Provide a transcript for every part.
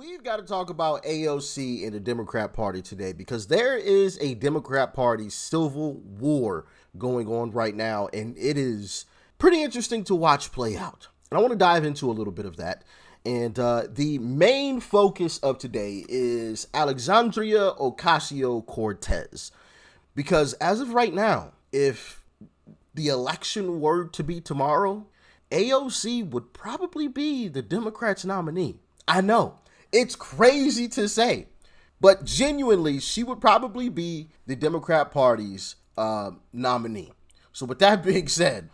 we've got to talk about AOC and the Democrat Party today because there is a Democrat Party civil war going on right now, and it is pretty interesting to watch play out. And I want to dive into a little bit of that. And the main focus of today is Alexandria Ocasio-Cortez. Because as of right now, if the election were to be tomorrow, AOC would probably be the Democrats' nominee. I know, it's crazy to say, but genuinely, she would probably be the Democrat Party's nominee. So with that being said,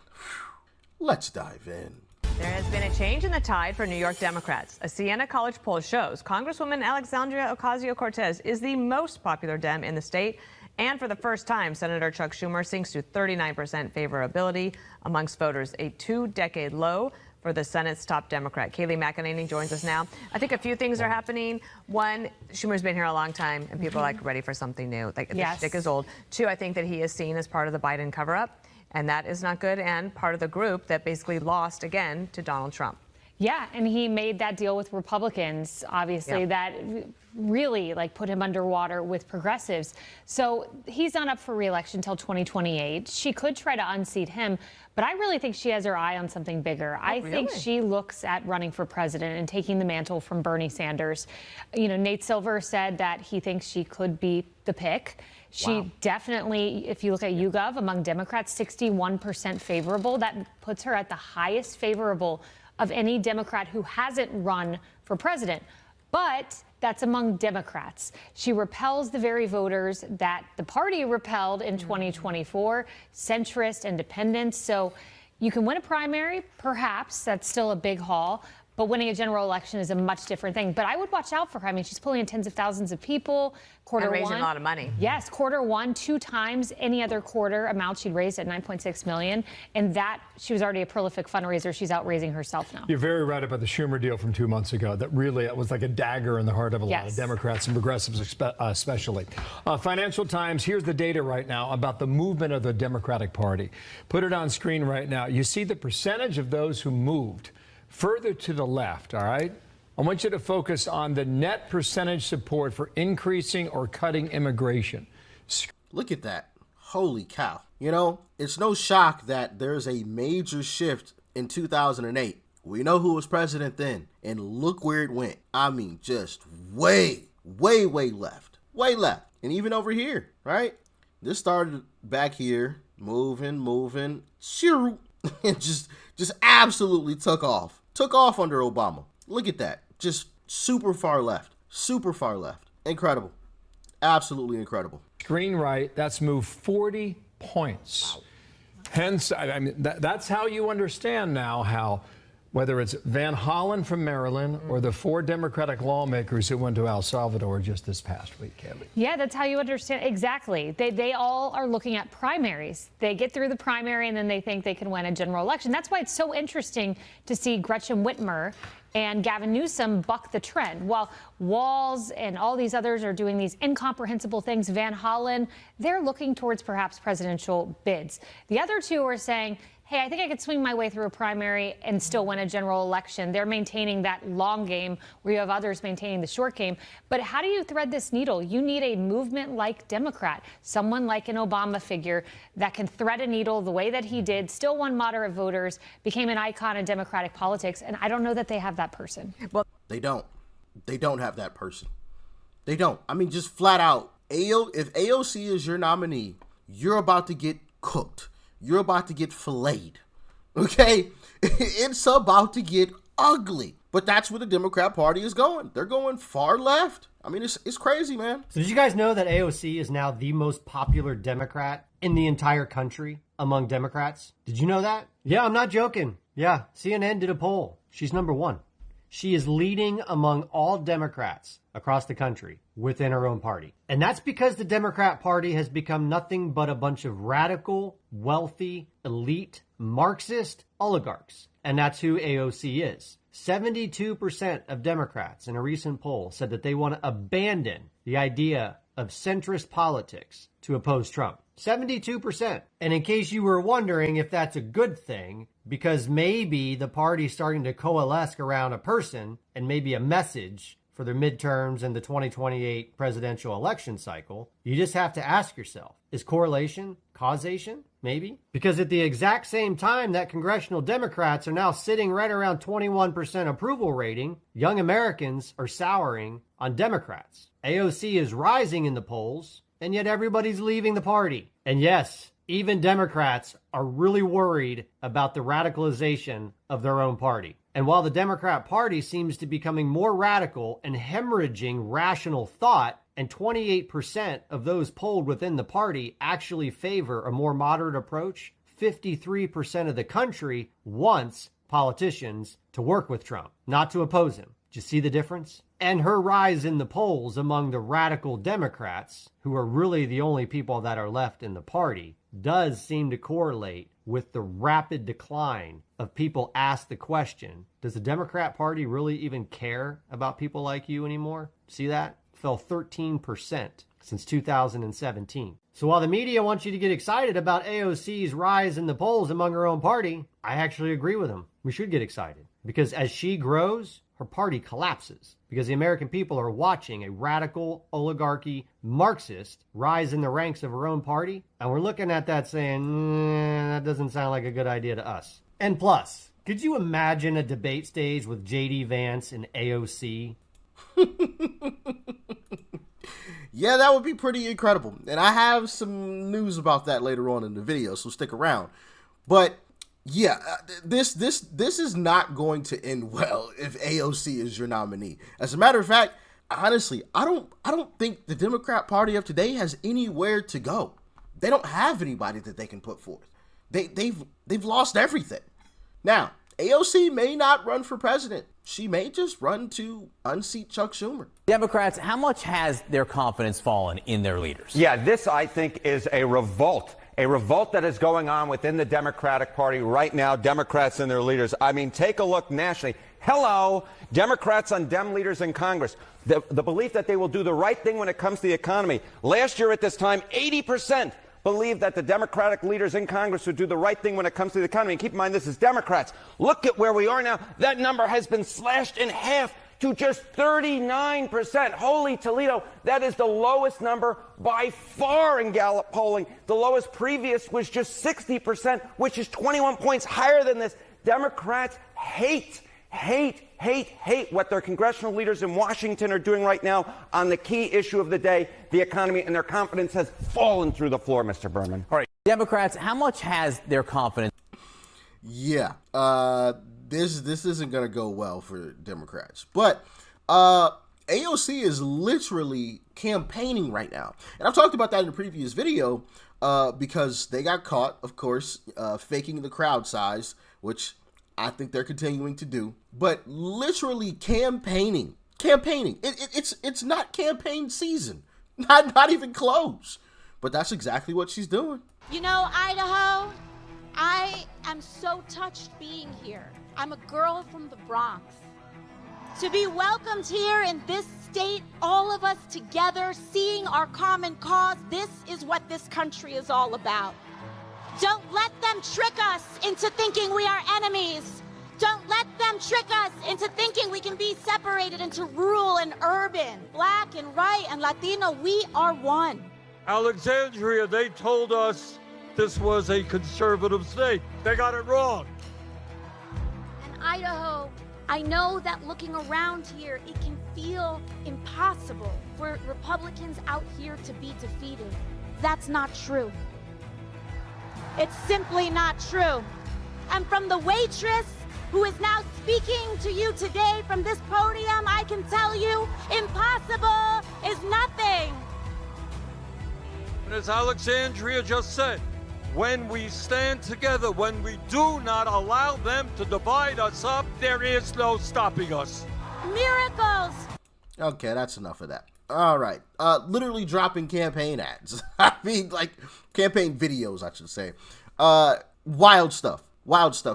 let's dive in. There has been a change in the tide for New York Democrats. A Siena College poll shows Congresswoman Alexandria Ocasio-Cortez is the most popular Dem in the state. And for the first time, Senator Chuck Schumer sinks to 39% favorability amongst voters, a two-decade low for the Senate's top Democrat. Kayleigh McEnany joins us now. I think a few things are happening. One, Schumer's been here a long time, and people are like ready for something new. Like the stick is old. Two, I think that he is seen as part of the Biden cover-up, and that is not good, and part of the group that basically lost again to Donald Trump. Yeah, and he made that deal with Republicans, obviously, that really put him underwater with progressives. So he's not up for re-election until 2028. She could try to unseat him, but I really think she has her eye on something bigger. I think she looks at running for president and taking the mantle from Bernie Sanders. You know, Nate Silver said that he thinks she could be the pick. She definitely, if you look at YouGov, among Democrats, 61% favorable. That puts her at the highest favorable of any Democrat who hasn't run for president. But that's among Democrats. She repels the very voters that the party repelled in 2024, centrist, independents. So you can win a primary, perhaps. That's still a big haul. But winning a general election is a much different thing. But I would watch out for her. I mean, she's pulling in tens of thousands of people. And raising a lot of money. Yes, quarter one, 2 times any other quarter amount she'd raised at $9.6 million. And that, she was already a prolific fundraiser. She's out raising herself now. You're very right about the Schumer deal from 2 months ago. That really, it was like a dagger in the heart of a lot of Democrats and progressives especially. Financial Times, here's the data right now about the movement of the Democratic Party. Put it on screen right now. You see the percentage of those who moved further to the left, all right? I want you to focus on the net percentage support for increasing or cutting immigration. Look at that. Holy cow. You know, it's no shock that there's a major shift in 2008. We know who was president then, and look where it went. I mean, just way left. Way left. And even over here, right? This started back here, moving, shoo, and just absolutely took off. Took off under Obama. Look at that. Just super far left. Incredible. Absolutely incredible. Screen right, that's moved 40 points. Wow. Hence, I mean, that's how you understand now how, whether it's Van Hollen from Maryland or the 4 Democratic lawmakers who went to El Salvador just this past week, Kayleigh. Yeah, that's how you understand. Exactly. They all are looking at primaries. They get through the primary and then they think they can win a general election. That's why it's so interesting to see Gretchen Whitmer and Gavin Newsom buck the trend. While Walz and all these others are doing these incomprehensible things, Van Hollen, they're looking towards perhaps presidential bids. The other two are saying, hey, I think I could swing my way through a primary and still win a general election. They're maintaining that long game where you have others maintaining the short game. But how do you thread this needle? You need a movement-like Democrat, someone like an Obama figure that can thread a needle the way that he did, still won moderate voters, became an icon in Democratic politics. And I don't know that they have that person. Well, they don't. They don't have that person. They don't. I mean, just flat out, if AOC is your nominee, you're about to get cooked. You're about to get filleted, okay? It's about to get ugly. But that's where the Democrat Party is going. They're going far left. I mean, it's crazy, man. So did you guys know that AOC is now the most popular Democrat in the entire country among Democrats? Did you know that? Yeah, I'm not joking. Yeah, CNN did a poll. She's number 1. She is leading among all Democrats across the country within her own party. And that's because the Democrat Party has become nothing but a bunch of radical, wealthy, elite, Marxist oligarchs. And that's who AOC is. 72% of Democrats in a recent poll said that they want to abandon the idea of centrist politics to oppose Trump. 72%. And in case you were wondering if that's a good thing, because maybe the party's starting to coalesce around a person and maybe a message for their midterms and the 2028 presidential election cycle, you just have to ask yourself, is correlation causation? Maybe. Because at the exact same time that congressional Democrats are now sitting right around 21% approval rating, young Americans are souring on Democrats. AOC is rising in the polls, and yet everybody's leaving the party. And yes, even Democrats are really worried about the radicalization of their own party. And while the Democrat Party seems to be becoming more radical and hemorrhaging rational thought, and 28% of those polled within the party actually favor a more moderate approach, 53% of the country wants politicians to work with Trump, not to oppose him. Do you see the difference? And her rise in the polls among the radical Democrats, who are really the only people that are left in the party, does seem to correlate with the rapid decline of people asked the question, does the Democrat Party really even care about people like you anymore? See that? Fell 13% since 2017. So while the media wants you to get excited about AOC's rise in the polls among her own party, I actually agree with them. We should get excited because as she grows, her party collapses because the American people are watching a radical oligarchy Marxist rise in the ranks of her own party. And we're looking at that saying, that doesn't sound like a good idea to us. And plus, could you imagine a debate stage with J.D. Vance and AOC? Yeah, that would be pretty incredible. And I have some news about that later on in the video, so stick around. But yeah, this is not going to end well if AOC is your nominee. As a matter of fact, honestly, I don't think the Democrat Party of today has anywhere to go. They don't have anybody that they can put forth. They've lost everything. Now, AOC may not run for president. She may just run to unseat Chuck Schumer. Democrats, how much has their confidence fallen in their leaders? Yeah, this, I think, is a revolt that is going on within the Democratic Party right now, Democrats and their leaders. I mean, take a look nationally. Hello, Democrats on Dem leaders in Congress. The belief that they will do the right thing when it comes to the economy. Last year at this time, 80% believed that the Democratic leaders in Congress would do the right thing when it comes to the economy. And keep in mind, this is Democrats. Look at where we are now. That number has been slashed in half to just 39%. Holy Toledo, that is the lowest number by far in Gallup polling. The lowest previous was just 60%, which is 21 points higher than this. Democrats hate what their congressional leaders in Washington are doing right now on the key issue of the day, the economy, and their confidence has fallen through the floor, Mr. Berman. All right, Democrats, how much has their confidence? Yeah, this isn't going to go well for Democrats. But AOC is literally campaigning right now. And I've talked about that in a previous video because they got caught, of course, faking the crowd size, which I think they're continuing to do, but literally campaigning. It's not campaign season, not even close, but that's exactly what she's doing. You know, Idaho, I am so touched being here. I'm a girl from the Bronx. To be welcomed here in this state, all of us together, seeing our common cause, this is what this country is all about. Don't let them trick us into thinking we are enemies. Don't let them trick us into thinking we can be separated into rural and urban, black and white and Latino. We are one. Alexandria, they told us this was a conservative state. They got it wrong. And Idaho, I know that looking around here, it can feel impossible for Republicans out here to be defeated. That's not true. It's simply not true. And from the waitress who is now speaking to you today from this podium, I can tell you, impossible is nothing. And as Alexandria just said, when we stand together, when we do not allow them to divide us up, there is no stopping us. Miracles. Okay, that's enough of that. All right. Literally dropping campaign ads. I mean, like, campaign videos, I should say. Wild stuff.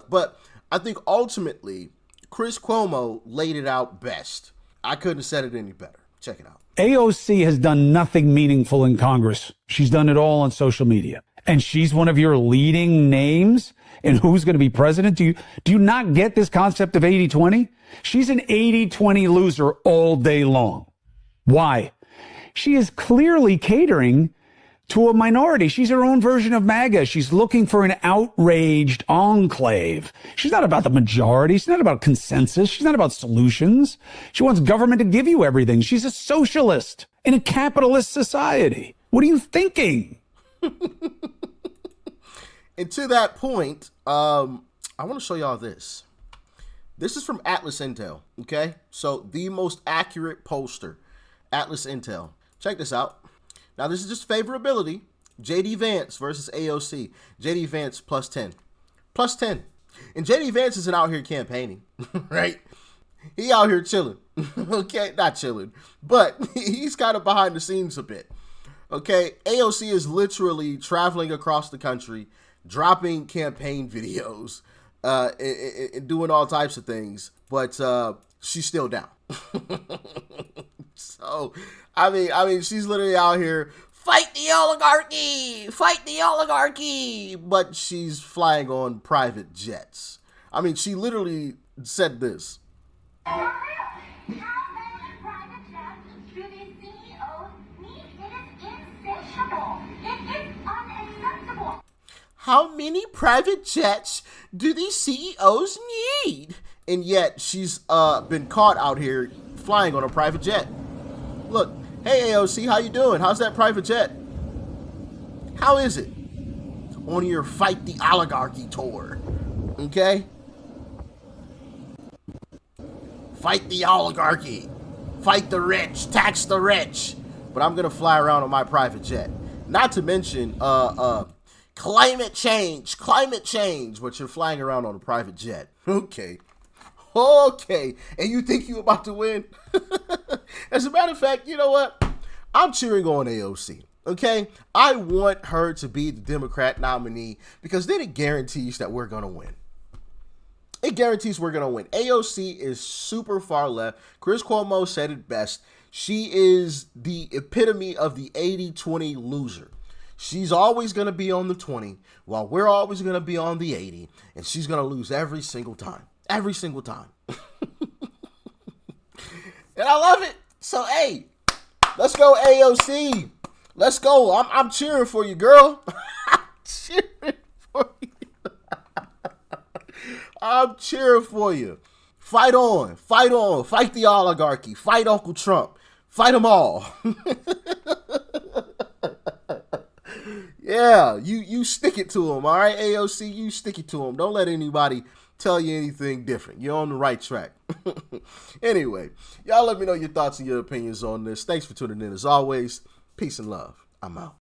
But I think ultimately, Chris Cuomo laid it out best. I couldn't have said it any better. Check it out. AOC has done nothing meaningful in Congress. She's done it all on social media. and she's one of your leading names in who's going to be president? Do you not get this concept of 80-20? She's an 80-20 loser all day long. Why? She is clearly catering to a minority. She's her own version of MAGA. She's looking for an outraged enclave. She's not about the majority. She's not about consensus. She's not about solutions. She wants government to give you everything. She's a socialist in a capitalist society. What are you thinking? And to that point, I want to show y'all this. This is from Atlas Intel, okay? So the most accurate pollster, Atlas Intel. Check this out. Now, this is just favorability. J.D. Vance versus AOC. J.D. Vance plus 10. Plus 10. And J.D. Vance isn't out here campaigning, right? He out here chilling, okay? Not chilling, but he's kind of behind the scenes a bit, okay? AOC is literally traveling across the country, dropping campaign videos, and doing all types of things, but she's still down. So, I mean, she's literally out here, fight the oligarchy, but she's flying on private jets. I mean, she literally said this. How many private jets do these CEOs need? And yet she's been caught out here flying on a private jet. Look, hey AOC, how you doing? How's that private jet? How is it? On your Fight the Oligarchy tour, okay? Fight the oligarchy. Fight the rich. Tax the rich. But I'm gonna fly around on my private jet. Not to mention, climate change, but you're flying around on a private jet. Okay. And you think you're about to win? As a matter of fact, you know what? I'm cheering on AOC, okay? I want her to be the Democrat nominee because then it guarantees that we're going to win. It guarantees we're going to win. AOC is super far left. Chris Cuomo said it best. She is the epitome of the 80-20 loser. She's always going to be on the 20 while we're always going to be on the 80, and she's going to lose every single time. Every single time. And I love it. So, hey, let's go AOC. Let's go. I'm cheering for you, girl. I'm cheering for you. I'm cheering for you. Fight on. Fight on. Fight the oligarchy. Fight Uncle Trump. Fight them all. Yeah, you stick it to him, all right, AOC? You stick it to him. Don't let anybody tell you anything different. You're on the right track. Anyway, y'all let me know your thoughts and your opinions on this. Thanks for tuning in as always. Peace and love. I'm out.